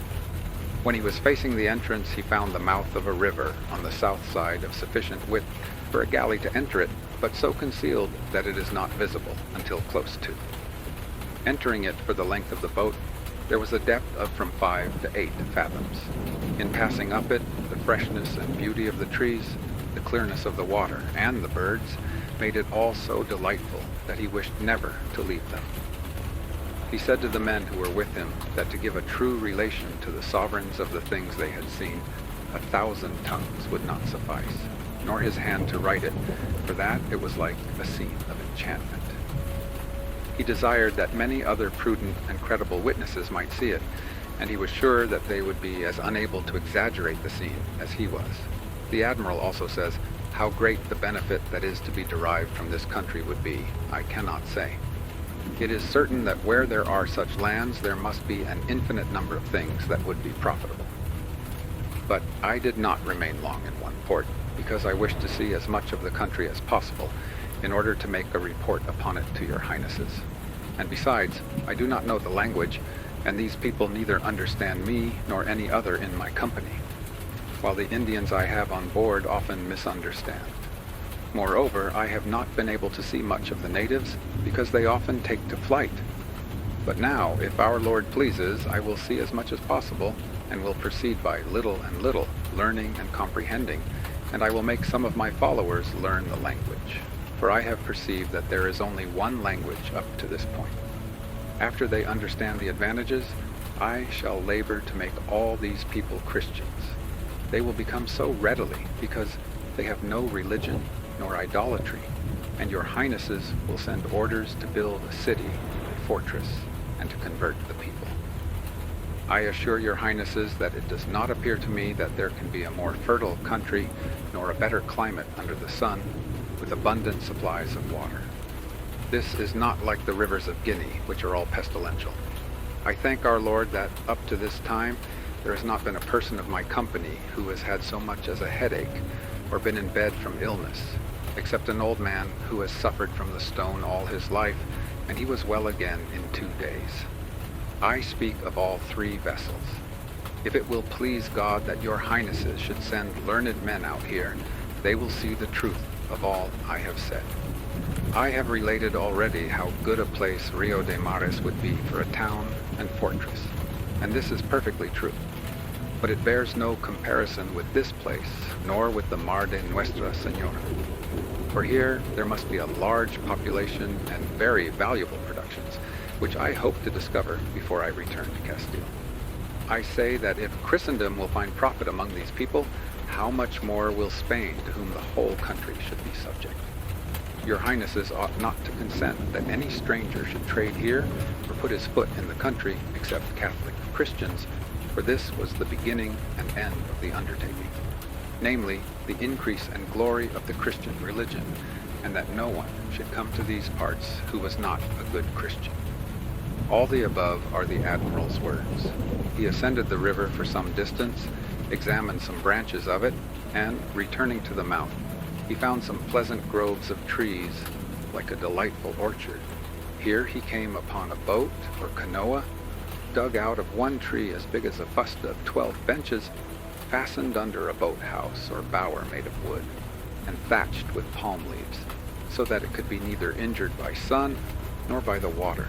When he was facing the entrance, he found the mouth of a river on the south side of sufficient width for a galley to enter it, but so concealed that it is not visible until close to. Entering it for the length of the boat, there was a depth of from 5 to 8 fathoms. In passing up it, the freshness and beauty of the trees, the clearness of the water, and the birds made it all so delightful that he wished never to leave them. He said to the men who were with him that to give a true relation to the sovereigns of the things they had seen, 1,000 tongues would not suffice, nor his hand to write it, for that it was like a scene of enchantment. He desired that many other prudent and credible witnesses might see it, and he was sure that they would be as unable to exaggerate the scene as he was. The admiral also says, how great the benefit that is to be derived from this country would be, I cannot say. It is certain that where there are such lands, there must be an infinite number of things that would be profitable. But I did not remain long in one port, because I wished to see as much of the country as possible, in order to make a report upon it to your highnesses. And besides, I do not know the language, and these people neither understand me nor any other in my company, while the Indians I have on board often misunderstand. Moreover, I have not been able to see much of the natives, because they often take to flight. But now, if our Lord pleases, I will see as much as possible, and will proceed by little and little, learning and comprehending, and I will make some of my followers learn the language. For I have perceived that there is only one language up to this point. After they understand the advantages, I shall labor to make all these people Christians. They will become so readily, because they have no religion nor idolatry, and your highnesses will send orders to build a city and fortress, and to convert the people. I assure your highnesses that it does not appear to me that there can be a more fertile country, nor a better climate under the sun, with abundant supplies of water. This is not like the rivers of Guinea, which are all pestilential. I thank our Lord that up to this time there has not been a person of my company who has had so much as a headache, or been in bed from illness, except an old man who has suffered from the stone all his life, and he was well again in 2 days. I speak of all 3 vessels. If it will please God that your highnesses should send learned men out here, they will see the truth of all I have said. I have related already how good a place Rio de Mares would be for a town and fortress, and this is perfectly true. But it bears no comparison with this place, nor with the Mar de Nuestra Señora. For here there must be a large population and very valuable productions, which I hope to discover before I return to Castile. I say that if Christendom will find profit among these people, how much more will Spain, to whom the whole country should be subject? Your highnesses ought not to consent that any stranger should trade here or put his foot in the country except Catholic Christians, for this was the beginning and end of the undertaking. namely, the increase and glory of the Christian religion, and that no one should come to these parts who was not a good Christian. All the above are the admiral's words. He ascended the river for some distance, examined some branches of it, and, returning to the mount, he found some pleasant groves of trees, like a delightful orchard. Here he came upon a boat, or canoa, dug out of one tree as big as a fusta of 12 benches, fastened under a boathouse or bower made of wood, and thatched with palm leaves, so that it could be neither injured by sun nor by the water.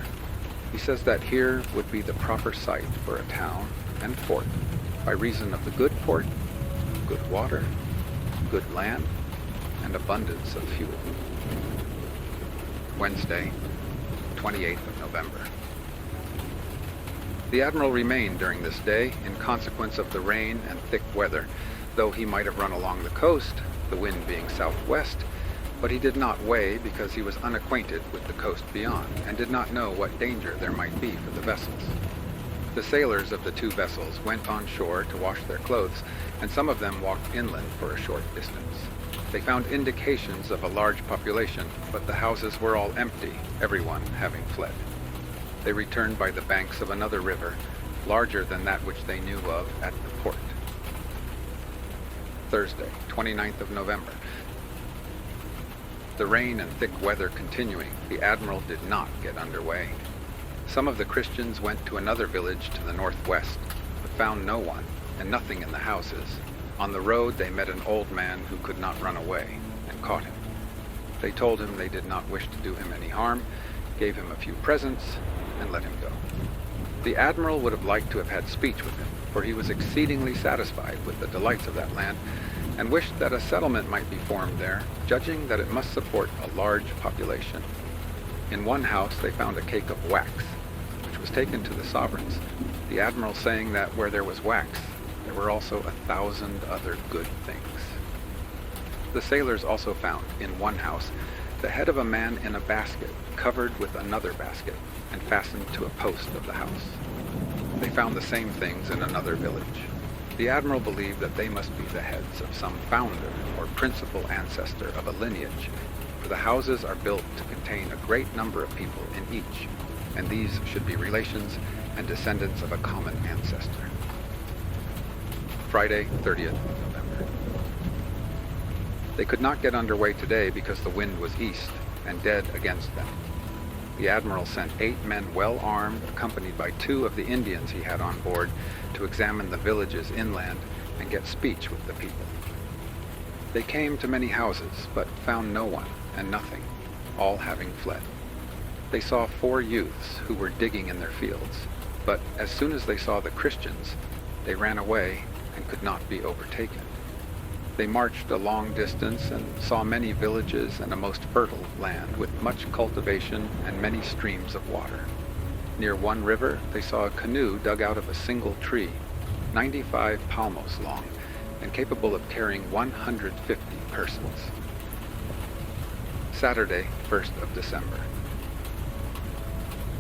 He says that here would be the proper site for a town and fort, by reason of the good port, good water, good land, and abundance of fuel. Wednesday, 28th of November. The admiral remained during this day in consequence of the rain and thick weather, though he might have run along the coast, the wind being southwest, but he did not weigh because he was unacquainted with the coast beyond, and did not know what danger there might be for the vessels. The sailors of the two vessels went on shore to wash their clothes, and some of them walked inland for a short distance. They found indications of a large population, but the houses were all empty, everyone having fled. They returned by the banks of another river, larger than that which they knew of at the port. Thursday, 29th of November. The rain and thick weather continuing, the admiral did not get underway. Some of the Christians went to another village to the northwest, but found no one, and nothing in the houses. On the road they met an old man who could not run away, and caught him. They told him they did not wish to do him any harm, gave him a few presents, and let him go. The admiral would have liked to have had speech with him, for he was exceedingly satisfied with the delights of that land, and wished that a settlement might be formed there, judging that it must support a large population. In one house they found a cake of wax, which was taken to the sovereigns, the admiral saying that where there was wax, there were also 1,000 other good things. The sailors also found, in one house, the head of a man in a basket, covered with another basket, and fastened to a post of the house. They found the same things in another village. The admiral believed that they must be the heads of some founder or principal ancestor of a lineage, for the houses are built to contain a great number of people in each, and these should be relations and descendants of a common ancestor. Friday, 30th of November. They could not get underway today because the wind was east and dead against them. The admiral sent 8 men well armed, accompanied by 2 of the Indians he had on board, to examine the villages inland and get speech with the people. They came to many houses, but found no one and nothing, all having fled. They saw 4 youths who were digging in their fields, but as soon as they saw the Christians, they ran away and could not be overtaken. They marched a long distance and saw many villages and a most fertile land with much cultivation and many streams of water. Near one river they saw a canoe dug out of a single tree, 95 palmos long, and capable of carrying 150 persons. Saturday, 1st of December.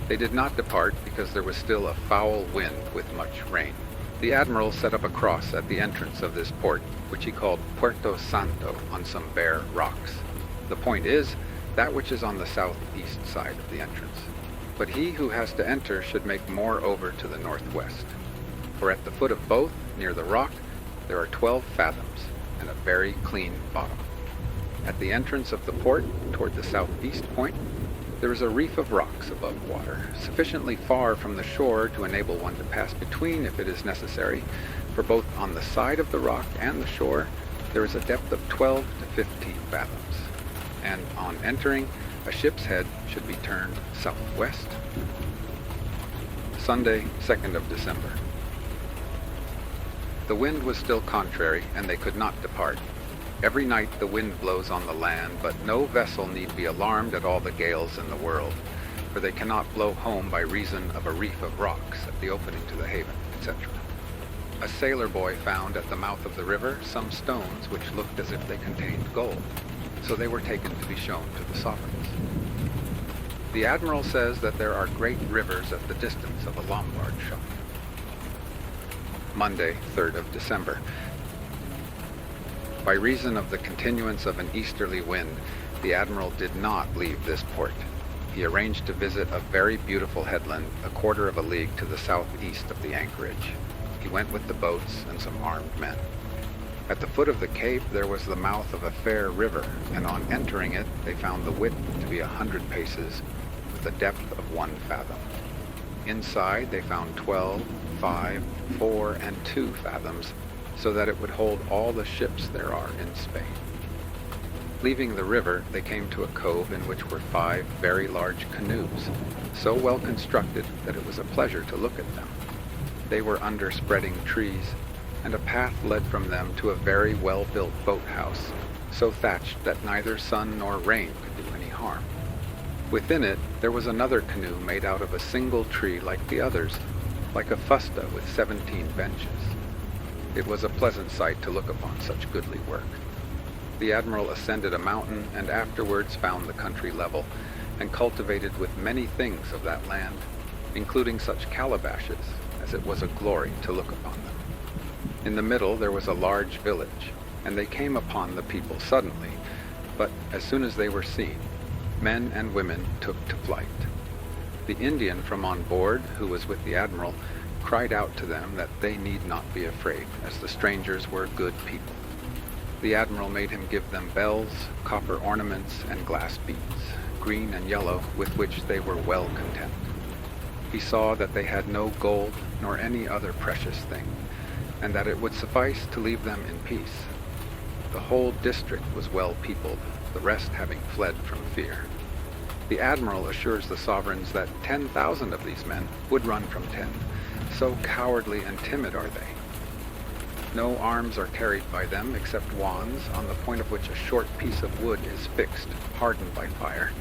They did not depart because there was still a foul wind with much rain. The admiral set up a cross at the entrance of this port, which he called Puerto Santo, on some bare rocks. The point is, that which is on the southeast side of the entrance. But he who has to enter should make more over to the northwest. For at the foot of both, near the rock, there are 12 fathoms, and a very clean bottom. At the entrance of the port, toward the southeast point, there is a reef of rocks above water, sufficiently far from the shore to enable one to pass between if it is necessary, for both on the side of the rock and the shore, there is a depth of 12 to 15 fathoms, and on entering, a ship's head should be turned southwest. Sunday, 2nd of December. The wind was still contrary, and they could not depart. Every night the wind blows on the land, but no vessel need be alarmed at all the gales in the world, for they cannot blow home by reason of a reef of rocks at the opening to the haven, etc. A sailor boy found at the mouth of the river some stones which looked as if they contained gold, so they were taken to be shown to the sovereigns. The admiral says that there are great rivers at the distance of a Lombard shop. Monday, 3rd of December. By reason of the continuance of an easterly wind, the admiral did not leave this port. He arranged to visit a very beautiful headland a quarter of a league to the southeast of the anchorage. He went with the boats and some armed men. At the foot of the cape there was the mouth of a fair river, and on entering it they found the width to be 100 paces, with a depth of 1 fathom. Inside they found 12, 5, 4, and 2 fathoms, so that it would hold all the ships there are in Spain. Leaving the river, they came to a cove in which were 5 very large canoes, so well constructed that it was a pleasure to look at them. They were under spreading trees, and a path led from them to a very well-built boathouse, so thatched that neither sun nor rain could do any harm. Within it there was another canoe made out of a single tree like the others, like a fusta with 17 benches. It was a pleasant sight to look upon such goodly work. The admiral ascended a mountain and afterwards found the country level, and cultivated with many things of that land, including such calabashes as it was a glory to look upon them. In the middle there was a large village, and they came upon the people suddenly, but as soon as they were seen, men and women took to flight. The Indian from on board, who was with the admiral, cried out to them that they need not be afraid, as the strangers were good people. The admiral made him give them bells, copper ornaments, and glass beads, green and yellow, with which they were well content. He saw that they had no gold nor any other precious thing, and that it would suffice to leave them in peace. The whole district was well peopled, the rest having fled from fear. The admiral assures the sovereigns that 10,000 of these men would run from 10, so cowardly and timid are they. No arms are carried by them except wands, on the point of which a short piece of wood is fixed, hardened by fire,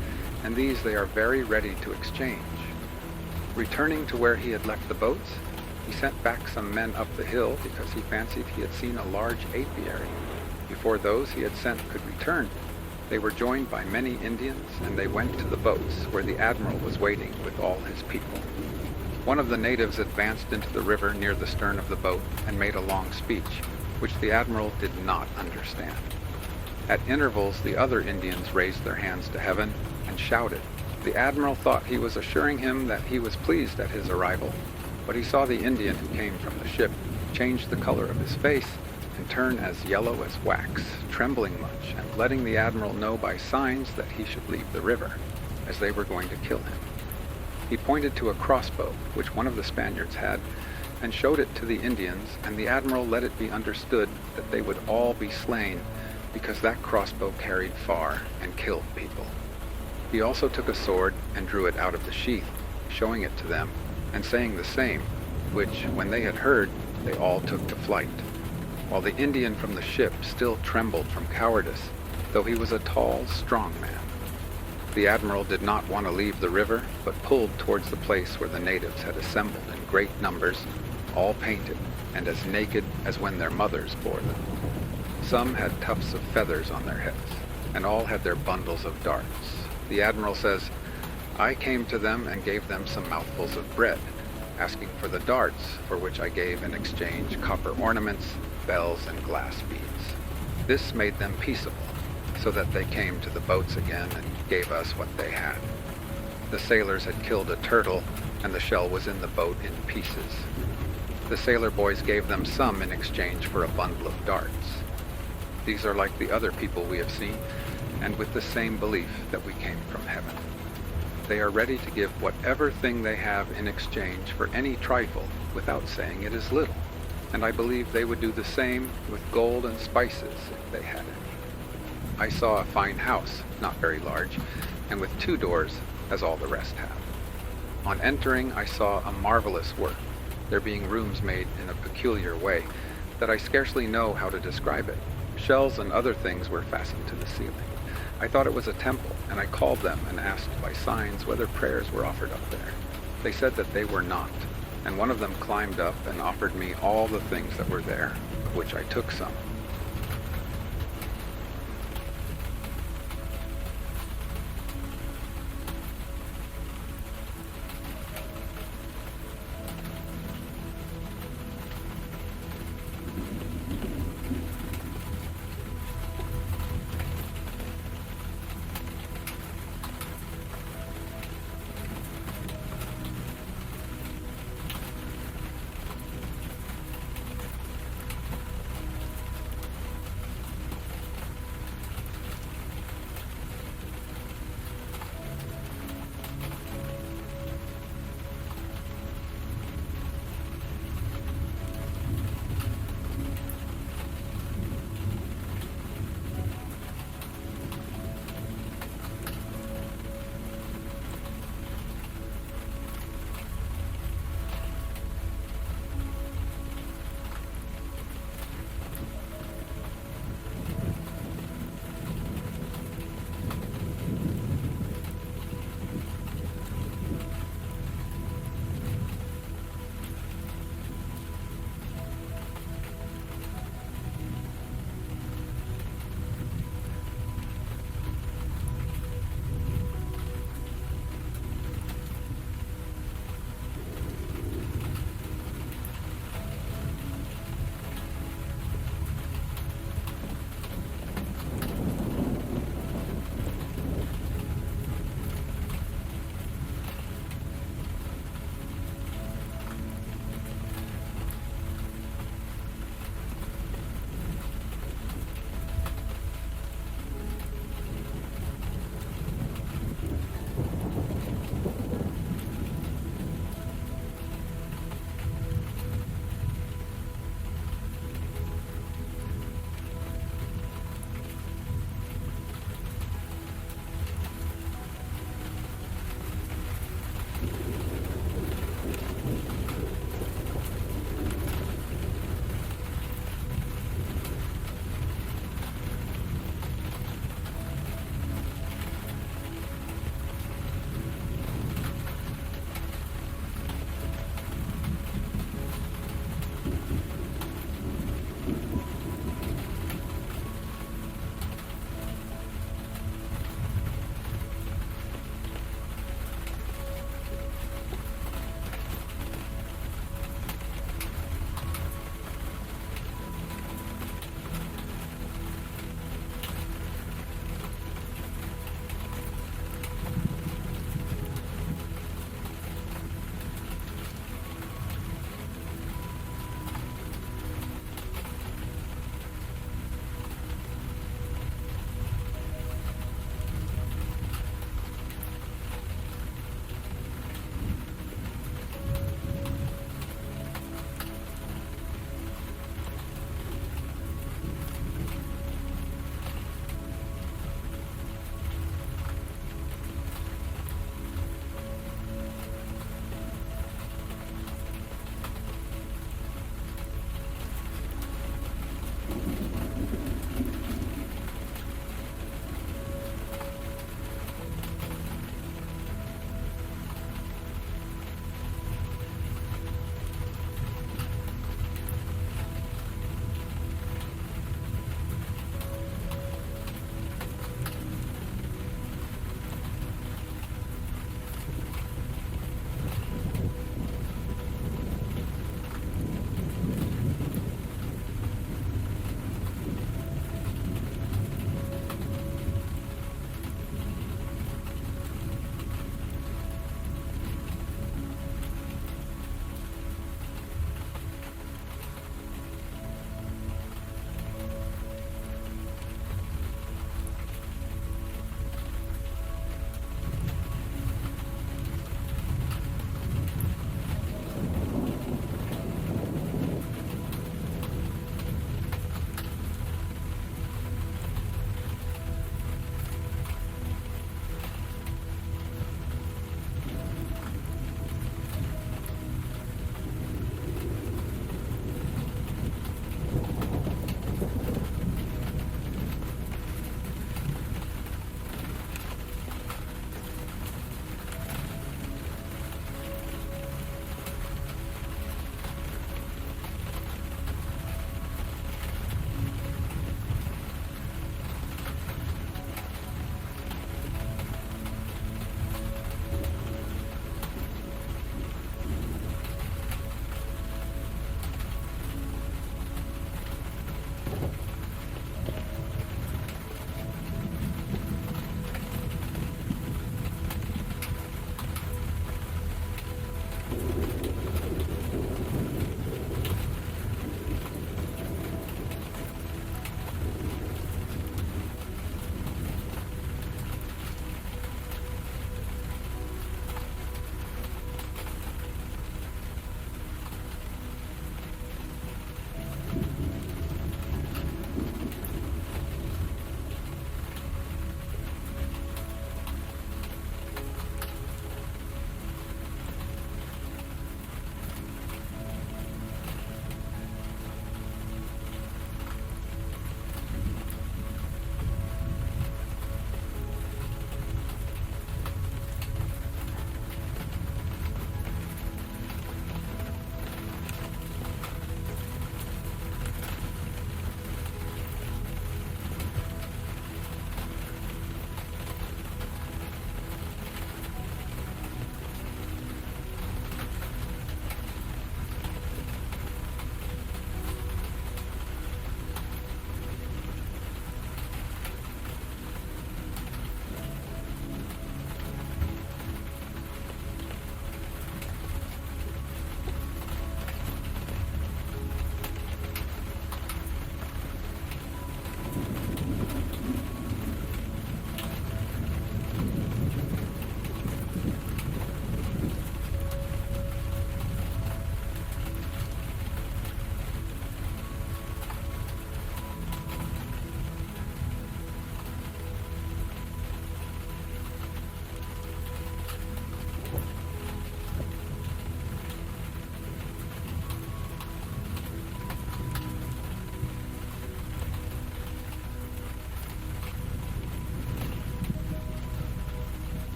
and these they are very ready to exchange. Returning to where he had left the boats, he sent back some men up the hill because he fancied he had seen a large apiary. Before those he had sent could return, they were joined by many Indians, and they went to the boats where the admiral was waiting with all his people. One of the natives advanced into the river near the stern of the boat and made a long speech, which the admiral did not understand. At intervals the other Indians raised their hands to heaven and shouted. The admiral thought he was assuring him that he was pleased at his arrival, but he saw the Indian who came from the ship change the color of his face and turn as yellow as wax, trembling much, and letting the admiral know by signs that he should leave the river, as they were going to kill him. He pointed to a crossbow, which one of the Spaniards had, and showed it to the Indians, and the admiral let it be understood that they would all be slain, because that crossbow carried far and killed people. He also took a sword and drew it out of the sheath, showing it to them, and saying the same, which, when they had heard, they all took to flight, while the Indian from the ship still trembled from cowardice, though he was a tall, strong man. The admiral did not want to leave the river, but pulled towards the place where the natives had assembled in great numbers, all painted, and as naked as when their mothers bore them. Some had tufts of feathers on their heads, and all had their bundles of darts. The admiral says, "I came to them and gave them some mouthfuls of bread, asking for the darts, for which I gave in exchange copper ornaments, bells, and glass beads. This made them peaceable, so that they came to the boats again and gave us what they had. The sailors had killed a turtle, and the shell was in the boat in pieces. The sailor boys gave them some in exchange for a bundle of darts. These are like the other people we have seen, and with the same belief that we came from heaven. They are ready to give whatever thing they have in exchange for any trifle, without saying it is little, and I believe they would do the same with gold and spices if they had any. I saw a fine house, not very large, and with 2 doors, as all the rest have. On entering, I saw a marvelous work, there being rooms made in a peculiar way, that I scarcely know how to describe it. Shells and other things were fastened to the ceiling. I thought it was a temple, and I called them and asked by signs whether prayers were offered up there. They said that they were not, and one of them climbed up and offered me all the things that were there, of which I took some.